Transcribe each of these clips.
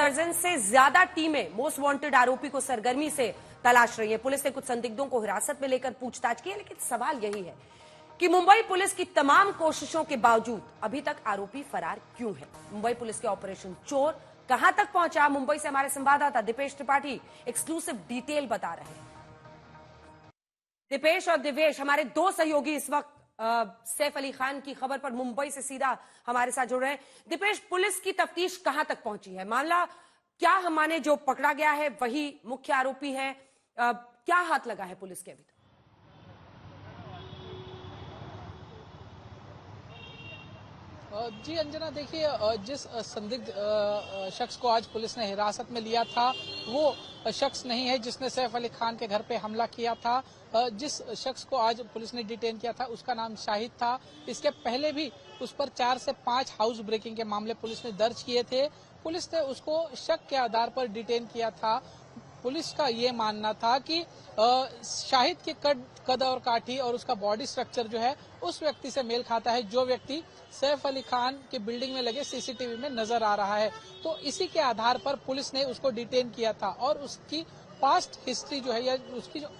दर्जन से ज्यादा टीमें मोस्ट वांटेड आरोपी को सरगर्मी से तलाश रही है। पुलिस ने कुछ संदिग्धों को हिरासत में लेकर पूछताछ की है, लेकिन सवाल यही है कि मुंबई पुलिस की तमाम कोशिशों के बावजूद अभी तक आरोपी फरार क्यों है। मुंबई पुलिस के ऑपरेशन चोर कहां तक पहुंचा, मुंबई से हमारे संवाददाता दीपेश त्रिपाठी एक्सक्लूसिव डिटेल बता रहे हैं। दीपेश और दिवेश, हमारे दो सहयोगी इस वक्त सैफ अली खान की खबर पर मुंबई से सीधा हमारे साथ जुड़ रहे हैं। दीपेश, पुलिस की तफ्तीश कहां तक पहुंची है? मामला क्या हमने जो पकड़ा गया है वही मुख्य आरोपी है? क्या हाथ लगा है पुलिस के अभी तक? जी अंजना, देखिए, जिस संदिग्ध शख्स को आज पुलिस ने हिरासत में लिया था वो शख्स नहीं है जिसने सैफ अली खान के घर पे हमला किया था। जिस शख्स को आज पुलिस ने डिटेन किया था उसका नाम शाहिद था। इसके पहले भी उस पर 4 से 5 हाउस ब्रेकिंग के मामले पुलिस ने दर्ज किए थे। पुलिस ने उसको शक के आधार पर डिटेन किया था। पुलिस का ये मानना था कि शाहिद के कद और काठी और उसका बॉडी स्ट्रक्चर जो है उस व्यक्ति से मेल खाता है जो व्यक्ति सैफ अली खान की बिल्डिंग में लगे सीसीटीवी में नजर आ रहा है। तो इसी के आधार पर पुलिस ने उसको डिटेन किया था और उसकी पास्ट हिस्ट्री जो है या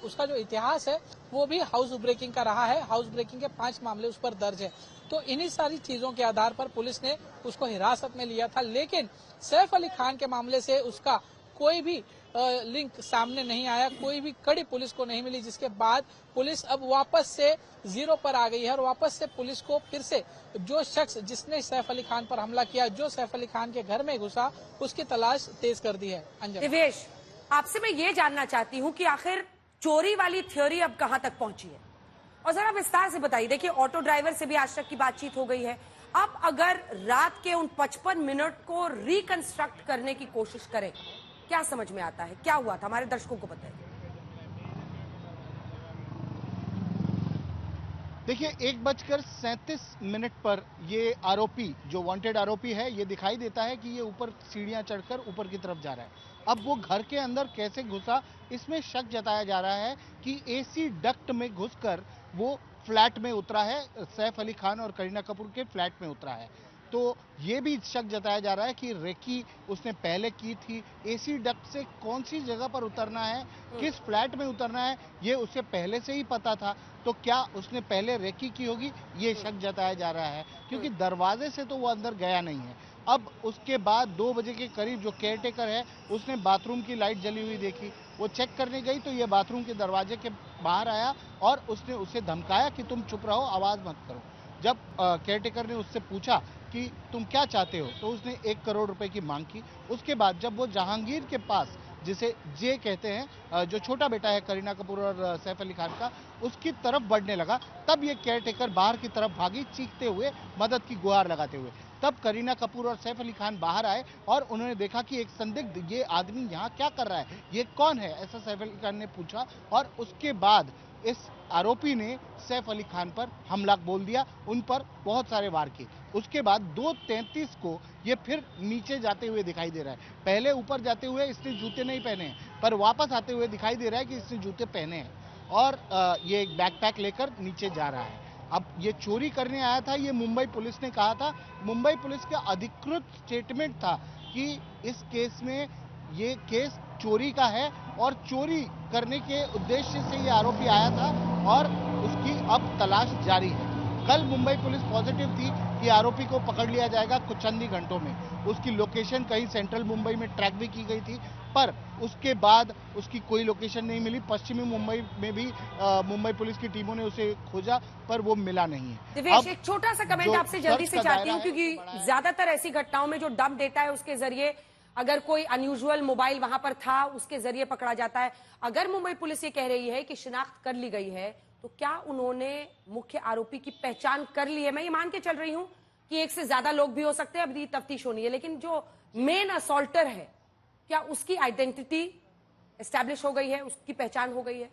उसका जो इतिहास है वो भी हाउस ब्रेकिंग का रहा है। हाउस ब्रेकिंग के 5 मामले उस पर दर्ज है। तो इन्हीं सारी चीजों के आधार पर पुलिस ने उसको हिरासत में लिया था, लेकिन सैफ अली खान के मामले से उसका कोई भी लिंक सामने नहीं आया, कोई भी कड़ी पुलिस को नहीं मिली, जिसके बाद पुलिस अब वापस से जीरो पर आ गई है और वापस से पुलिस को फिर से जो शख्स जिसने सैफ अली खान पर हमला किया, जो सैफ अली खान के घर में घुसा, उसकी तलाश तेज कर दी है। दिवेश, आपसे मैं ये जानना चाहती हूँ कि आखिर चोरी वाली थ्योरी अब कहां तक पहुंची है और जरा विस्तार से बताइए। देखिए, ऑटो ड्राइवर से भी आज तक की बातचीत हो गई है। अब अगर रात के उन 55 मिनट को रिकंस्ट्रक्ट करने की कोशिश करें, क्या समझ में आता है, क्या हुआ था, हमारे दर्शकों को बताइए। देखिए, 1:37 पर ये आरोपी, जो वांटेड आरोपी है, ये दिखाई देता है कि ये ऊपर सीढ़ियां चढ़कर ऊपर की तरफ जा रहा है। अब वो घर के अंदर कैसे घुसा, इसमें शक जताया जा रहा है कि एसी डक्ट में घुसकर वो फ्लैट में उतरा है, सैफ अली खान और करीना कपूर के फ्लैट में उतरा है। तो ये भी शक जताया जा रहा है कि रेकी उसने पहले की थी। एसी डक्ट से कौन सी जगह पर उतरना है, किस फ्लैट में उतरना है, ये उसे पहले से ही पता था। तो क्या उसने पहले रेकी की होगी, ये शक जताया जा रहा है, क्योंकि दरवाजे से तो वो अंदर गया नहीं है। अब उसके बाद 2 बजे के करीब जो केयरटेकर है उसने बाथरूम की लाइट जली हुई देखी। वो चेक करने गई तो ये बाथरूम के दरवाजे के बाहर आया और उसने उसे धमकाया कि तुम चुप रहो, आवाज मत करो। जब केयरटेकर ने उससे पूछा कि तुम क्या चाहते हो, तो उसने 1 करोड़ रुपए की मांग की। उसके बाद जब वो जहांगीर के पास, जिसे जे कहते हैं, जो छोटा बेटा है करीना कपूर और सैफ अली खान का, उसकी तरफ बढ़ने लगा, तब ये केयरटेकर बाहर की तरफ भागी, चीखते हुए, मदद की गुहार लगाते हुए। तब करीना कपूर और सैफ अली खान बाहर आए और उन्होंने देखा कि एक संदिग्ध, ये आदमी यहाँ क्या कर रहा है, ये कौन है, ऐसा सैफ अली खान ने पूछा। और उसके बाद इस आरोपी ने सैफ अली खान पर हमला बोल दिया, उन पर बहुत सारे वार किए। उसके बाद 2:33 को ये फिर नीचे जाते हुए दिखाई दे रहा है। पहले ऊपर जाते हुए इसने जूते नहीं पहने हैं, पर वापस आते हुए दिखाई दे रहा है कि इसने जूते पहने हैं और ये एक बैकपैक लेकर नीचे जा रहा है। अब ये चोरी करने आया था, ये मुंबई पुलिस ने कहा था। मुंबई पुलिस का अधिकृत स्टेटमेंट था कि इस केस में, ये केस चोरी का है और चोरी करने के उद्देश्य से ये आरोपी आया था और उसकी अब तलाश जारी है। कल मुंबई पुलिस पॉजिटिव थी कि आरोपी को पकड़ लिया जाएगा कुछ चंद ही घंटों में। उसकी लोकेशन कहीं सेंट्रल मुंबई में ट्रैक भी की गई थी, पर उसके बाद उसकी कोई लोकेशन नहीं मिली। पश्चिमी मुंबई में भी मुंबई पुलिस की टीमों ने उसे खोजा, पर वो मिला नहीं है। दिवेश, एक छोटा सा कमेंट आपसे जल्दी से चाहती हूँ, क्योंकि ज्यादातर ऐसी घटनाओं में जो डंप डेटा है उसके जरिए, अगर कोई अनयूजुअल मोबाइल वहां पर था, उसके जरिए पकड़ा जाता है। अगर मुंबई पुलिस ये कह रही है कि शिनाख्त कर ली गई है, तो क्या उन्होंने मुख्य आरोपी की पहचान कर ली है? मैं ये मान के चल रही हूं कि 1 से ज्यादा लोग भी हो सकते हैं, अभी तफ्तीश होनी है, लेकिन जो मेन असॉल्टर है, क्या उसकी आइडेंटिटी एस्टैब्लिश हो गई है, उसकी पहचान हो गई है?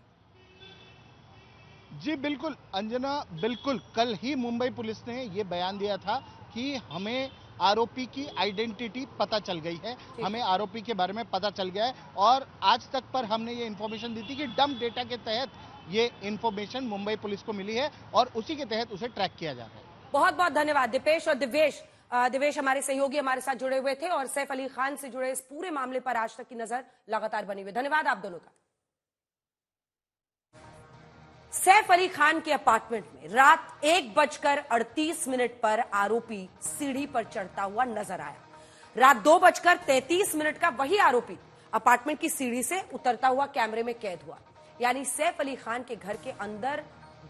जी बिल्कुल अंजना, बिल्कुल। कल ही मुंबई पुलिस ने यह बयान दिया था कि हमें आरोपी की आइडेंटिटी पता चल गई है, हमें आरोपी के बारे में पता चल गया है। और आज तक पर हमने ये इन्फॉर्मेशन दी थी कि डंप डेटा के तहत ये इन्फॉर्मेशन मुंबई पुलिस को मिली है और उसी के तहत उसे ट्रैक किया जा रहा है। बहुत बहुत धन्यवाद दीपेश और दिवेश। दिवेश, हमारे सहयोगी हमारे साथ जुड़े हुए थे और सैफ अली खान से जुड़े इस पूरे मामले पर आज तक की नजर लगातार बनी हुई। धन्यवाद आप दोनों का। सैफ अली खान के अपार्टमेंट में रात 1:38 पर आरोपी सीढ़ी पर चढ़ता हुआ नजर आया। रात 2:33 का वही आरोपी अपार्टमेंट की सीढ़ी से उतरता हुआ कैमरे में कैद हुआ। यानी सैफ अली खान के घर के अंदर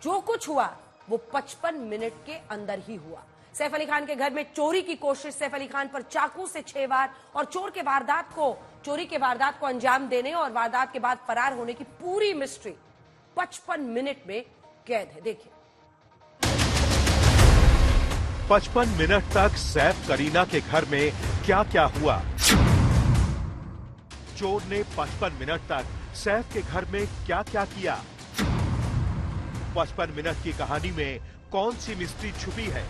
जो कुछ हुआ वो 55 मिनट के अंदर ही हुआ। सैफ अली खान के घर में चोरी की कोशिश, सैफ अली खान पर चाकू से 6 बार और चोरी के वारदात को अंजाम देने और वारदात के बाद फरार होने की पूरी मिस्ट्री 55 मिनट में कैद है। देखिए, 55 मिनट तक सैफ करीना के घर में क्या क्या हुआ। चोर ने 55 मिनट तक सैफ के घर में क्या क्या किया। 55 मिनट की कहानी में कौन सी मिस्ट्री छुपी है।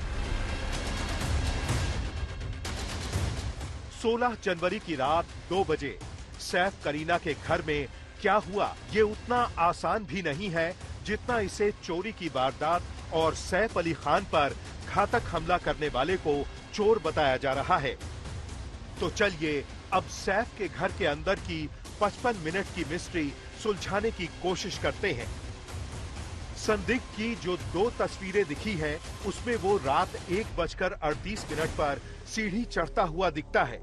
16 जनवरी की रात 2 बजे सैफ करीना के घर में क्या हुआ, ये उतना आसान भी नहीं है जितना इसे चोरी की वारदात और सैफ अली खान पर घातक हमला करने वाले को चोर बताया जा रहा है। तो चलिए अब सैफ के घर के अंदर की 55 मिनट की मिस्ट्री सुलझाने की कोशिश करते हैं। संदिग्ध की जो 2 तस्वीरें दिखी हैं, उसमें वो रात 1:38 पर सीढ़ी चढ़ता हुआ दिखता है,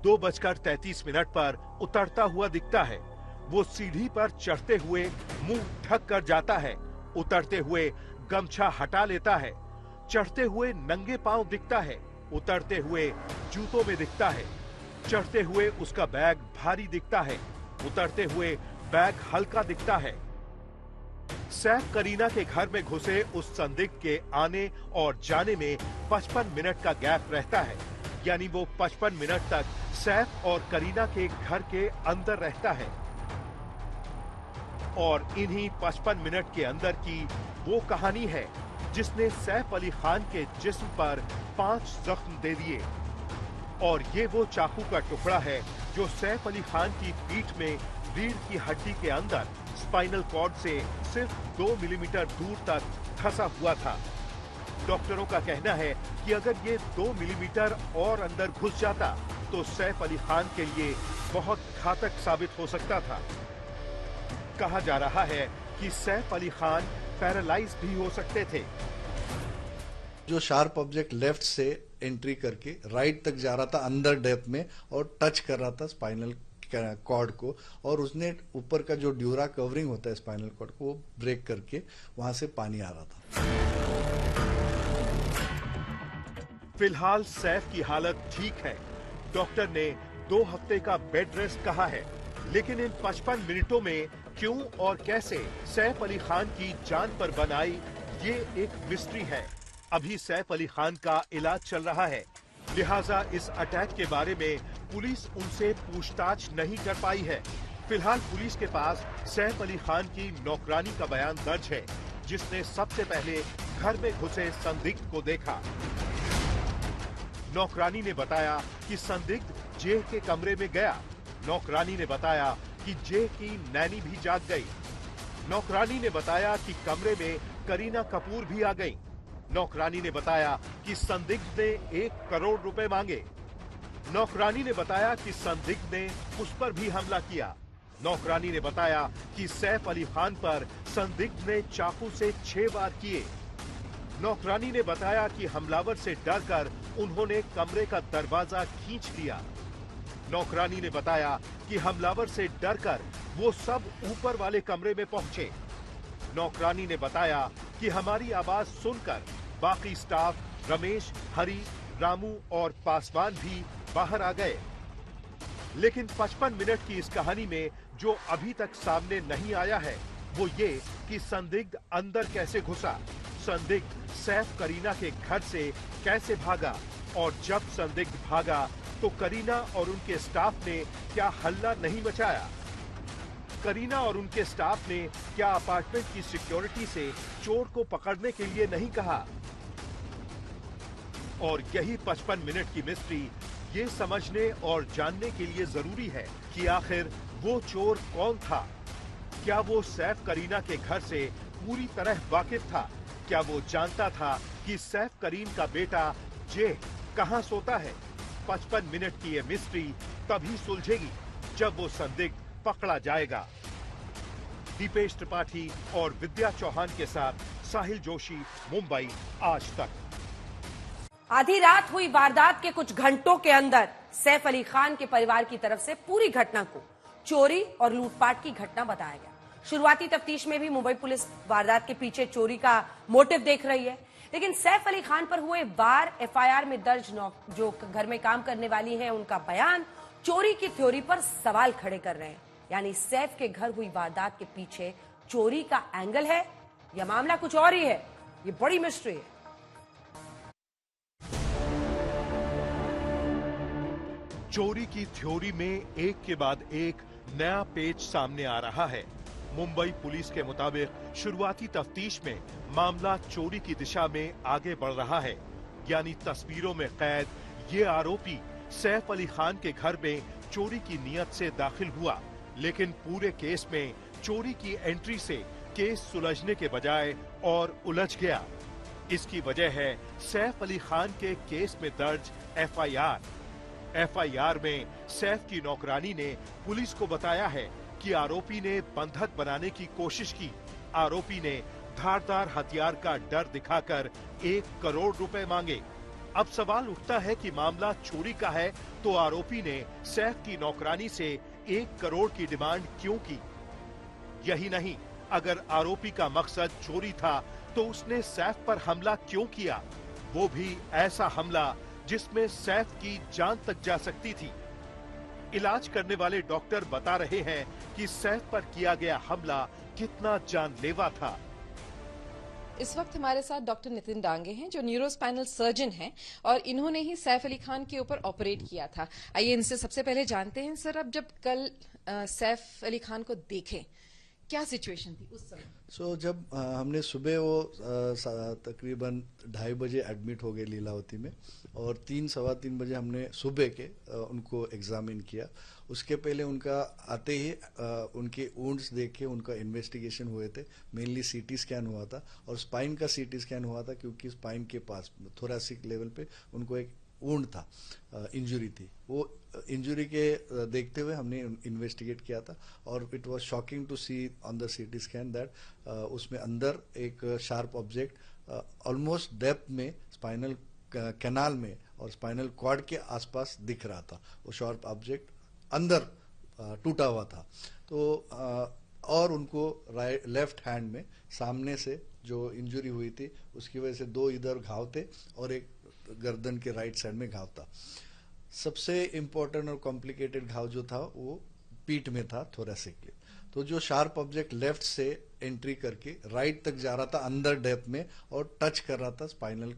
2:33 पर उतरता हुआ दिखता है। वो सीढ़ी पर चढ़ते हुए मुंह ढक कर जाता है, उतरते हुए गमछा हटा लेता है, चढ़ते हुए नंगे पांव दिखता है, उतरते हुए जूतों में दिखता है, चढ़ते हुए उसका बैग भारी दिखता है, उतरते हुए बैग हल्का दिखता है। सैफ करीना के घर में घुसे उस संदिग्ध के आने और जाने में 55 मिनट का गैप रहता है, यानी वो 55 मिनट तक सैफ और करीना के घर के अंदर रहता है। और इन्हीं 55 मिनट के अंदर की वो कहानी है जिसने सैफ अली खान के जिस्म पर 5 जख्म दे दिए। और ये वो चाकू का टुकड़ा है जो सैफ अली खान की पीठ में रीढ़ की हड्डी के अंदर स्पाइनल कॉर्ड से सिर्फ 2 मिलीमीटर दूर तक फंसा हुआ था। डॉक्टरों का कहना है कि अगर ये 2 मिलीमीटर और अंदर घुस जाता तो सैफ अली खान के लिए बहुत घातक साबित हो सकता था। कहा जा रहा है कि सैफ अली खान पैरालाइज भी हो सकते थे। जो शार्प ऑब्जेक्ट लेफ्ट से एंट्री करके राइट तक जा रहा था अंदर डेप्थ में और टच कर रहा था स्पाइनल कॉर्ड को, और उसने ऊपर का जो ड्यूरा कवरिंग होता है स्पाइनल कॉर्ड को वो ब्रेक करके वहां से पानी आ रहा था। फिलहाल सैफ की हालत ठीक है। डॉक्टर ने 2 हफ्ते का बेड रेस्ट कहा है, लेकिन इन 55 मिनटों में क्यों और कैसे सैफ अली खान की जान पर बन आई, ये एक मिस्ट्री है। अभी सैफ अली खान का इलाज चल रहा है, लिहाजा इस अटैक के बारे में पुलिस उनसे पूछताछ नहीं कर पाई है। फिलहाल पुलिस के पास सैफ अली खान की नौकरानी का बयान दर्ज है, जिसने सबसे पहले घर में घुसे संदिग्ध को देखा। नौकरानी ने बताया कि संदिग्ध जेह के कमरे में गया। नौकरानी ने बताया कि जेह की नैनी भी जाग गई। नौकरानी ने बताया कि कमरे में करीना कपूर भी आ गई। नौकरानी ने बताया कि संदिग्ध ने 1 करोड़ रुपए मांगे। नौकरानी ने बताया कि संदिग्ध ने उस पर भी हमला किया। नौकरानी ने बताया कि सैफ अली खान पर संदिग्ध ने चाकू से 6 बार किए। नौकरानी ने बताया कि हमलावर से डरकर उन्होंने कमरे का दरवाजा खींच लिया। नौकरानी ने बताया कि हमलावर से डरकर वो सब ऊपर वाले कमरे में पहुंचे। नौकरानी ने बताया कि हमारी आवाज सुनकर बाकी स्टाफ रमेश, हरी, रामू और पासवान भी बाहर आ गए। लेकिन 55 मिनट की इस कहानी में जो अभी तक सामने नहीं आया है वो ये कि संदिग्ध अंदर कैसे घुसा, संदिग्ध सैफ करीना के घर से कैसे भागा, और जब संदिग्ध भागा तो करीना और उनके स्टाफ ने क्या हल्ला नहीं मचाया। करीना और उनके स्टाफ ने क्या अपार्टमेंट की सिक्योरिटी से चोर को पकड़ने के लिए नहीं कहा। और यही 55 मिनट की मिस्ट्री ये समझने और जानने के लिए जरूरी है कि आखिर वो चोर कौन था। क्या वो सैफ करीना के घर से पूरी तरह वाकिफ था? क्या वो जानता था कि सैफ करीम का बेटा जेह कहां सोता है? 55 मिनट की ये मिस्ट्री तभी सुलझेगी जब वो संदिग्ध पकड़ा जाएगा। दीपेश त्रिपाठी और विद्या चौहान के साथ साहिल जोशी, मुंबई, आज तक। आधी रात हुई वारदात के कुछ घंटों के अंदर सैफ अली खान के परिवार की तरफ से पूरी घटना को चोरी और लूटपाट की घटना बताया गया। शुरुआती तफ्तीश में भी मुंबई पुलिस वारदात के पीछे चोरी का मोटिव देख रही है, लेकिन सैफ अली खान पर हुए वार एफआईआर में दर्ज जो घर में काम करने वाली हैं उनका बयान चोरी की थ्योरी पर सवाल खड़े कर रहे हैं। यानी सैफ के घर हुई वारदात के पीछे चोरी का एंगल है या मामला कुछ और ही है, ये बड़ी मिस्ट्री है। चोरी की थ्योरी में एक के बाद एक नया पेज सामने आ रहा है। मुंबई पुलिस के मुताबिक शुरुआती तफ्तीश में मामला चोरी की दिशा में आगे बढ़ रहा है। यानी तस्वीरों में कैद ये आरोपी सैफ अली खान के घर में चोरी की नीयत से दाखिल हुआ, लेकिन पूरे केस में चोरी की एंट्री से केस सुलझने के बजाय और उलझ गया। इसकी वजह है सैफ अली खान के केस में दर्ज एफआईआर में सैफ की नौकरानी ने पुलिस को बताया है कि आरोपी ने बंधक बनाने की कोशिश की। आरोपी ने धारदार हथियार का डर दिखाकर 1 करोड़ रुपए मांगे। अब सवाल उठता है कि मामला चोरी का है तो आरोपी ने सैफ की नौकरानी से 1 करोड़ की डिमांड क्यों की? यही नहीं, अगर आरोपी का मकसद चोरी था तो उसने सैफ पर हमला क्यों किया? वो भी ऐसा हमला जिसमें सैफ की जान तक जा सकती थी। इलाज करने वाले डॉक्टर बता रहे हैं कि सैफ पर किया गया हमला कितना जानलेवा था। इस वक्त हमारे साथ डॉक्टर नितिन डांगे हैं जो न्यूरोस्पाइनल सर्जन हैं और इन्होंने ही सैफ अली खान के ऊपर ऑपरेट किया था। आइए इनसे सबसे पहले जानते हैं, सर, अब जब कल सैफ अली खान को देखें क्या सिचुएशन थी उस समय? जब हमने सुबह वो तकरीबन 2:30 बजे एडमिट हो गए लीलावती में और 3-3:15 बजे हमने सुबह के उनको एग्जामिन किया। उसके पहले उनका आते ही उनके वुंड्स देखे उनका इन्वेस्टिगेशन हुए थे। मेनली सीटी स्कैन हुआ था और स्पाइन का सीटी स्कैन हुआ था क्योंकि स्पाइन के पास थोरेसिक लेवल पे उनको एक वुंड था, इंजुरी थी। वो इंजुरी के देखते हुए हमने इन्वेस्टिगेट किया था और it was shocking to see on the CT scan that उसमें अंदर एक शार्प ऑब्जेक्ट ऑलमोस्ट डेप्थ में स्पाइनल कैनाल में और स्पाइनल कॉर्ड के आसपास दिख रहा था। वो शार्प ऑब्जेक्ट अंदर टूटा हुआ था। तो और उनको लेफ्ट हैंड में सामने से जो इंजुरी हुई थी उसकी वजह से 2 इधर घाव थे और एक गर्दन के राइट साइड में घाव था। सबसे इम्पोर्टेंट और कॉम्प्लिकेटेड घाव जो था वो पीठ में था, थोरेसिकली। तो जो शार्प ऑब्जेक्ट लेफ्ट से एंट्री करके राइट तक जा रहा था अंदर डेप्थ में और टच कर रहा था स्पाइनल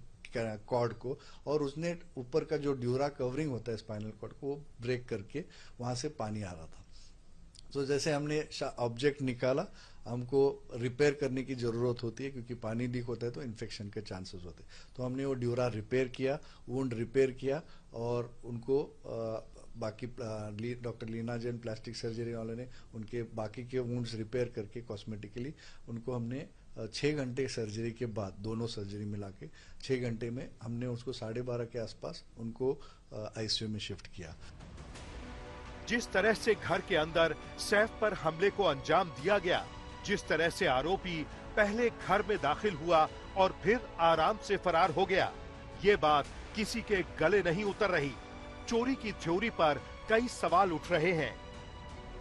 कॉर्ड को और उसने ऊपर का जो ड्यूरा कवरिंग होता है स्पाइनल कॉर्ड को वो ब्रेक करके वहां से पानी आ रहा था। तो जैसे हमने ऑब्जेक्ट निकाला, हमको रिपेयर करने की जरूरत होती है क्योंकि पानी लीक होता है तो इन्फेक्शन के चांसेस होते हैं। तो हमने वो ड्यूरा रिपेयर किया, वुंड रिपेयर किया और उनको बाकी doctor Leena Jain plastic surgery वाले ने उनके बाकी के वुंड्स रिपेयर करके कॉस्मेटिकली उनको हमने 6 घंटे सर्जरी के बाद, दोनों सर्जरी मिला के 6 घंटे में हमने उसको 12:30 के आसपास उनको आईसीयू में शिफ्ट किया। जिस तरह से घर के अंदर सैफ पर हमले को अंजाम दिया गया, जिस तरह से आरोपी पहले घर में दाखिल हुआ और फिर आराम से फरार हो गया, ये बात किसी के गले नहीं उतर रही। चोरी की थ्योरी पर कई सवाल उठ रहे हैं।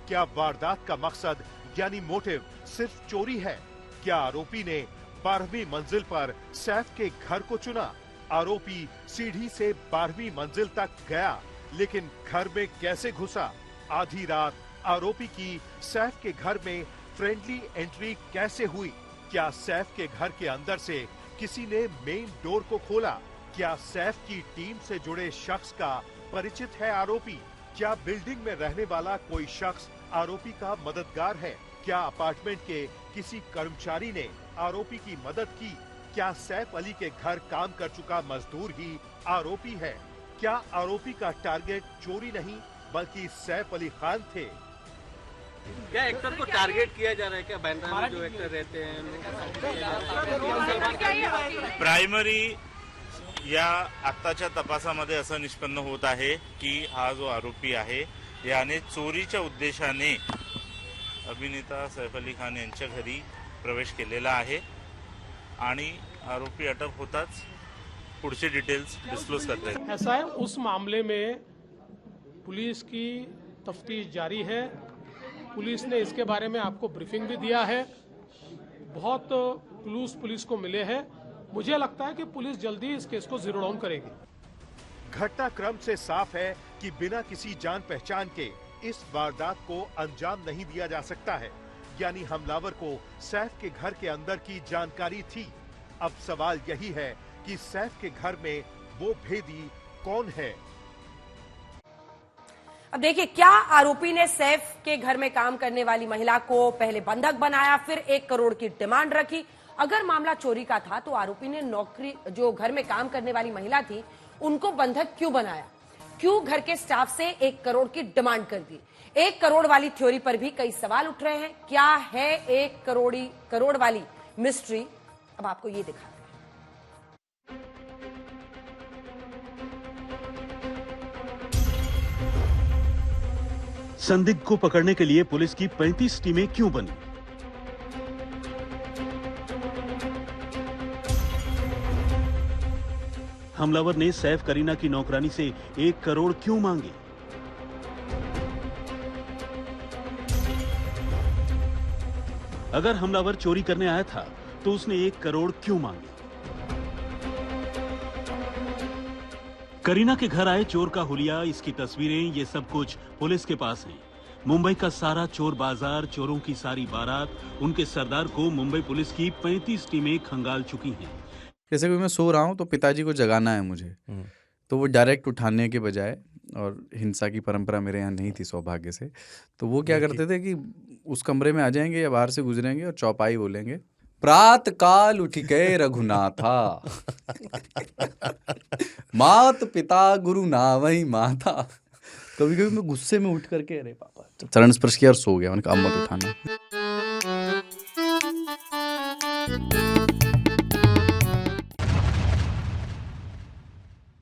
क्या वारदात का मकसद यानी मोटिव सिर्फ चोरी है? क्या आरोपी ने 12वीं मंजिल पर सैफ के घर को चुना? आरोपी सीढ़ी से 12वीं मंजिल तक गया, लेकिन घर में कैसे घुसा? आधी रात आरोपी की सैफ के घर में फ्रेंडली एंट्री कैसे हुई? क्या सैफ के घर के अंदर से किसी ने मेन डोर को खोला? क्या सैफ की टीम से जुड़े शख्स का परिचित है आरोपी? क्या बिल्डिंग में रहने वाला कोई शख्स आरोपी का मददगार है? क्या अपार्टमेंट के किसी कर्मचारी ने आरोपी की मदद की? क्या सैफ अली के घर काम कर चुका मजदूर ही आरोपी है? क्या आरोपी का टारगेट चोरी नहीं बल्कि सैफ अली खान थे? क्या एक्टर को टारगेट किया जा रहा है? क्या बैंड्रा में जो एक्टर रहते हैं? प्राइमरी या आत्ताच्या तपासामध्ये असं निष्पन्न होत आहे की हा जो आरोपी आहे याने चोरीच्या उद्देशाने अभिनेता सैफ अली खान यांच्या घरी प्रवेश केलेला आहे आणि आरोपी अटक होताच पुढचे डिटेल्स डिस्क्लोज करते हैं। ऐसा है, उस मामले में पुलिस की तफ्तीश जारी है। पुलिस ने इसके बारे में आपको ब्रीफिंग भी दिया है। बहुत क्लूज पुलिस को मिले हैं। मुझे लगता है कि पुलिस जल्दी इस केस को जीरो डाउन करेगी। घटनाक्रम से साफ है कि बिना किसी जान पहचान के इस वारदात को अंजाम नहीं दिया जा सकता है, यानी हमलावर को सैफ के घर के अंदर की जानकारी थी। अब सवाल यही है कि सैफ के घर में वो भेदी कौन है। अब देखिए, क्या आरोपी ने सैफ के घर में काम करने वाली महिला को पहले बंधक बनाया, फिर 1 करोड़ की डिमांड रखी। अगर मामला चोरी का था तो आरोपी ने नौकरी जो घर में काम करने वाली महिला थी उनको बंधक क्यों बनाया, क्यों घर के स्टाफ से 1 करोड़ की डिमांड कर दी। 1 करोड़ वाली थ्योरी पर भी कई सवाल उठ रहे हैं। क्या है 1 करोड़ वाली मिस्ट्री, अब आपको ये दिखाते हैं। संदिग्ध को पकड़ने के लिए पुलिस की 35 टीमें क्यों बनी? हमलावर ने सैफ करीना की नौकरानी से 1 करोड़ क्यों मांगे? अगर हमलावर चोरी करने आया था तो उसने 1 करोड़ क्यों मांगे? करीना के घर आए चोर का हुलिया, इसकी तस्वीरें, ये सब कुछ पुलिस के पास है। मुंबई का सारा चोर बाजार, चोरों की सारी बारात, उनके सरदार को मुंबई पुलिस की 35 टीमें खंगाल चुकी हैं। जैसे कि मैं सो रहा हूँ तो पिताजी को जगाना है मुझे, तो वो डायरेक्ट उठाने के बजाय, और हिंसा की परंपरा मेरे यहाँ नहीं थी सौभाग्य से, तो वो क्या करते थे कि उस कमरे में आ जाएंगे या बाहर से गुजरेंगे और चौपाई बोलेंगे, प्रात काल उठ गए रघुनाथा, मात पिता गुरु नावई माता। कभी कभी मैं गुस्से में उठ करके अरे पापा चरण स्पर्श किया और सो गया। उनका अब मत उठाना।